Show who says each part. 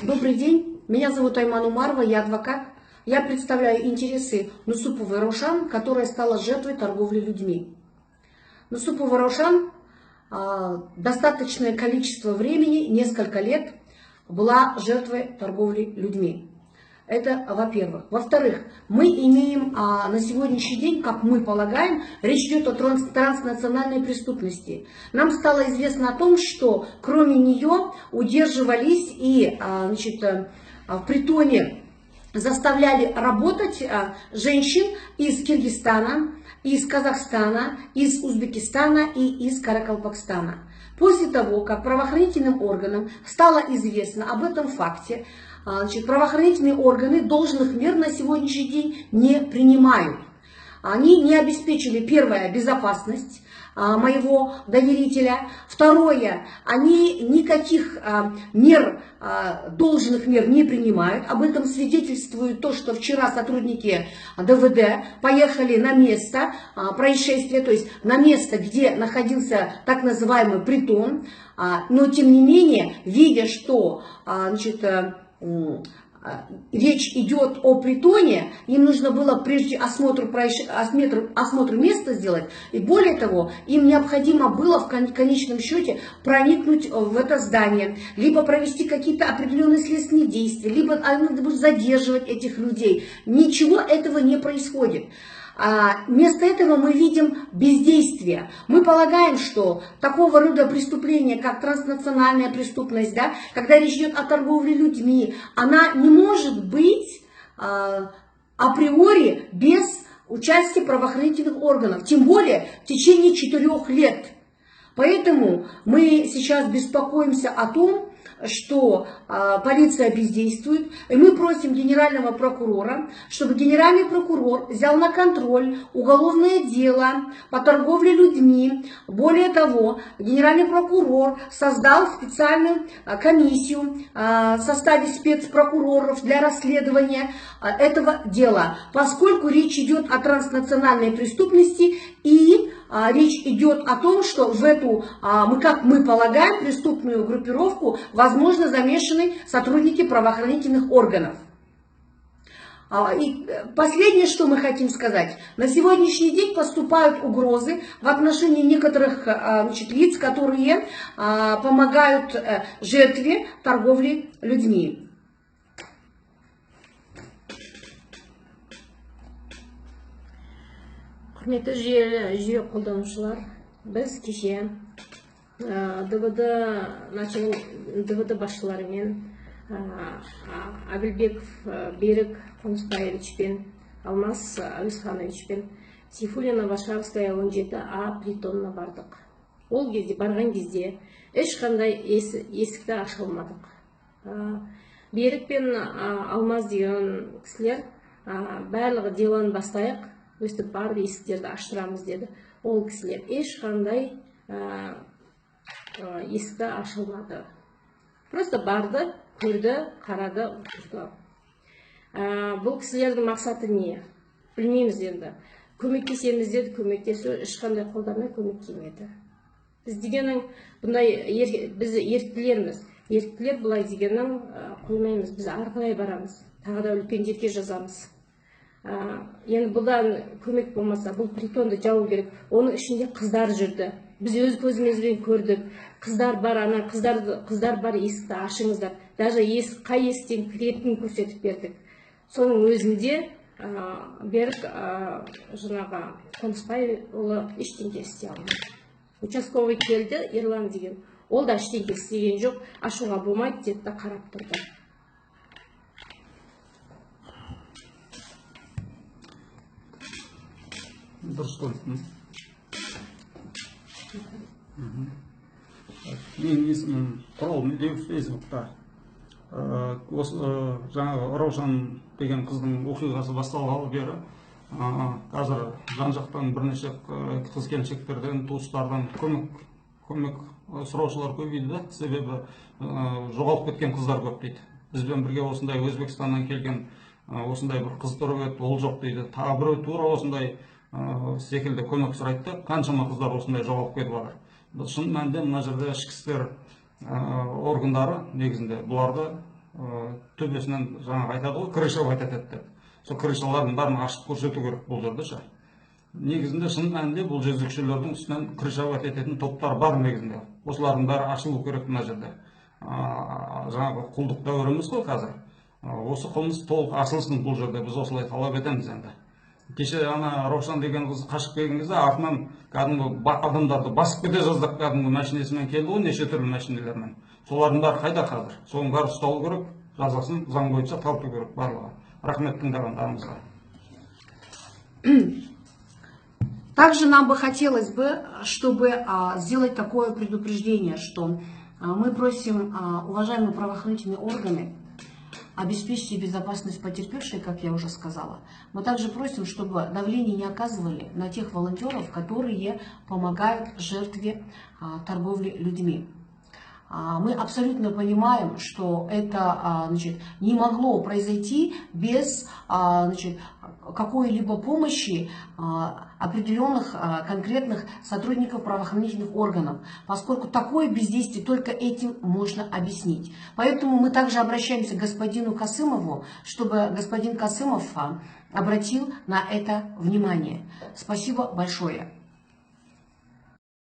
Speaker 1: Добрый день, меня зовут Айман Умарова, я адвокат. Я представляю интересы Нусупова Раушан, которая стала жертвой торговли людьми. Нусупова Раушан достаточное количество времени, несколько лет, была жертвой торговли людьми. Это во-первых. Во-вторых, мы имеем на сегодняшний день, как мы полагаем, речь идет о транснациональной преступности. Нам стало известно о том, что кроме нее удерживались и в притоне заставляли работать женщин из Киргизстана, из Казахстана, из Узбекистана и из Каракалпакстана. После того, как правоохранительным органам стало известно об этом факте, правоохранительные органы должных мер на сегодняшний день не принимают. Они не обеспечили, первое, безопасность моего доверителя. Второе, они никаких должных мер не принимают. Об этом свидетельствует то, что вчера сотрудники ДВД поехали на место происшествия, то есть на место, где находился так называемый притон. Но тем не менее, видя, что речь идет о притоне, им нужно было прежде осмотр места сделать, и более того, им необходимо было в конечном счете проникнуть в это здание, либо провести какие-то определенные следственные действия, либо надо будет задерживать этих людей. Ничего этого не происходит. Вместо этого мы видим бездействие. Мы полагаем, что такого рода преступления, как транснациональная преступность, когда речь идет о торговле людьми, она не может быть априори без участия правоохранительных органов, тем более в течение 4 лет. Поэтому мы сейчас беспокоимся о том, что полиция бездействует, и мы просим генерального прокурора, чтобы генеральный прокурор взял на контроль уголовное дело по торговле людьми. Более того, генеральный прокурор создал специальную комиссию в составе спецпрокуроров для расследования этого дела, поскольку речь идет о транснациональной преступности и речь идет о том, что в эту, как мы полагаем, преступную группировку, возможно, замешаны сотрудники правоохранительных органов. И последнее, что мы хотим сказать. На сегодняшний день поступают угрозы в отношении некоторых лиц, которые помогают жертве торговли людьми.
Speaker 2: Құрметті жүйе қолданушылар, біз кеше ДВД басшыларымен Абилбеков Берік Қонысбаевич пен Алмаз Әуезханович пен Сейфуллина Вашарская 17А притонына бардық. Ол кезде барған кезде ешқандай есікті аша алмадық. Берік пен Алмаз деген кісілер барлығы делоны бастайық, өстіп барды есіктерді аштырамыз деді. Ол кісілер ешқандай есікті ашылмады. Просто барды, көрді, қарады, отырды. Бұл кісілердің мақсаты не? Білмейміз енді. Көмектесеміз деді, көмектесу ешқандай қолдарына көмек келмеді. Біз дегеннің біз еріктілерміз. Еріктілер бұлай дегеннің қоймаймыз. Біз ары қарай барамыз. Тағы да үлкендерге жазамыз. Енді бұдан көмек болмаса, бұл притонды жабу керек. Оның ішінде қыздар жүрді. Біз өз көзімізбен көрдік. Қыздар бар, қыздар бар, есікті ашыңыздар. Даже қай есіктен кіретінін көрсетіп бердік. Соның өзінде Берік Қонысбайұлы ештеңе істей алмады. Участковый келді, Ерлан деген. Ол да ештеңе істеген жоқ, ашуға болмайды деді да қарап тұрды.
Speaker 3: Дұрыс қой. Менің есімім Құрал Медеуов, Фейсбукта. Жаңағы Раушан деген қыздың оқиғасы басталғалы бері қазір жан-жақтан бірнеше қыз-келіншектерден, туыстардан көмек сұраушылар көбейді. Себебі жоғалып кеткен қыздар көп дейді. Бізбен бірге осындай Өзбекстаннан келген осындай бір қыз тұрып еді, ол жоқ дейді. Тағы біреу тура осындай секілді көмек сұрайды. Қаншама қыздар осындай жоғалып кетіп жатыр. Шын мәнінде мына жерде ішкі істер органдары негізінде бұларды төбесінен жаңағы айтады ғой, крыша айтады деп. Сол крышалардың бәрін ашып көрсету керек бұл жерде ше. Негізінде шын мәнінде бұл жезөкшелердің үстінен крыша ететін топтар бар негізінде. Осылардың бәрі ашылу керек мына жерде. Жаңағы құлдық дәуірі емес қой қазір. Осы қылмыс толық ашылсын бұл жерде, біз осылай талап етеміз енді. Кеше ана Раушан деген қыз қашып келген кезде артынан кәдімгі адамдарды басып кете жаздап кәдімгі машинесімен келді ғой, неше түрлі машинелермен. Солардың бәрі қайда қазір? Соның бәрі ұсталу керек, жазасын заң бойынша тарту керек барлығы. Рахмет тыңдағандарыңызға.
Speaker 1: Также нам бы хотелось бы, чтобы сделать такое предупреждение, что мы просим уважаемые правоохранительные органы обеспечить безопасность потерпевшей, как я уже сказала. Мы также просим, чтобы давление не оказывали на тех волонтеров, которые помогают жертве торговли людьми. Мы абсолютно понимаем, что это не могло произойти без какой-либо помощи определенных конкретных сотрудников правоохранительных органов, поскольку такое бездействие только этим можно объяснить. Поэтому мы также обращаемся к господину Касымову, чтобы господин Касымов обратил на это внимание. Спасибо большое.